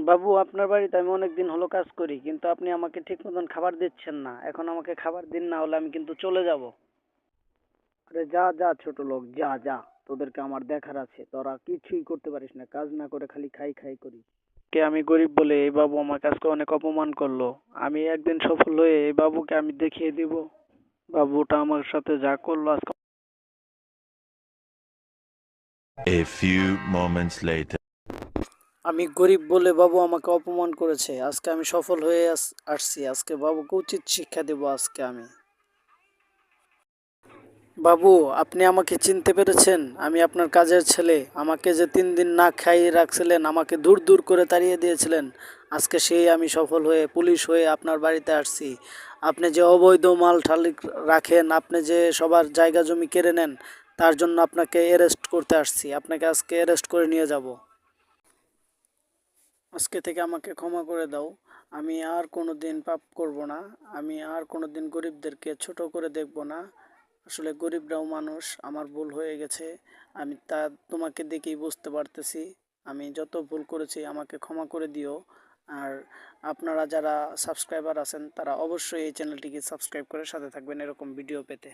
বাবু, আপনার বাড়িতে আমি অনেকদিন হলো কাজ করি, কিন্তু আপনি আমাকে ঠিক মতন খাবার দিচ্ছেন না। এখন আমাকে খাবার দিন, না হলে আমি কিন্তু চলে যাব। আরে যা যা ছোট লোক, যা যা। তোদেরকে আমার দেখার আছে, তোরা কিছুই করতে পারিস না, কাজ না করে খালি খাই খাই করিস। কে আমি গরিব বলে এই বাবু আমাকে আজকে অনেক অপমান করলো। আমি একদিন সফল হয়ে এই বাবুকে আমি দেখিয়ে দিব। বাবুটা আমার সাথে যা করলো আজকে। A few moments later. আমি গরিব বলে বাবু আমাকে অপমান করেছে, আজকে আমি সফল হয়ে আসছি। আজকে বাবুকে উচিত শিক্ষা দেব আজকে আমি। বাবু, আপনি আমাকে চিনতে পেরেছেন? আমি আপনার কাজের ছেলে। আমাকে যে 3 দিন না খাইয়ে রাখছিলেন, আমাকে দূর দূর করে তাড়িয়ে দিয়েছিলেন, আজকে সেই আমি সফল হয়ে পুলিশ হয়ে আপনার বাড়িতে আসছি। আপনি যে অবৈধ মাল ঠালি রাখেন, আপনি যে সবার জায়গা জমি কেড়ে নেন, তার জন্য আপনাকে অ্যারেস্ট করতে আসছি। আপনাকে আজকে অ্যারেস্ট করে নিয়ে যাব। আজকে থেকে আমাকে ক্ষমা করে দাও। আমি আর কোনো দিন পাপ করব না। আমি আর কোনো দিন গরিবদেরকে ছোট করে দেখব না। আসলে গরিবরাও মানুষ, আমার ভুল হয়ে গেছে। আমি তা তোমাকে দেখেই বুঝতে পারতেছি। আমি যত ভুল করেছি আমাকে ক্ষমা করে দিও। আর আপনারা যারা সাবস্ক্রাইবার আছেন তারা অবশ্যই এই চ্যানেলটিকে সাবস্ক্রাইব করে সাথে থাকবেন এরকম ভিডিও পেতে।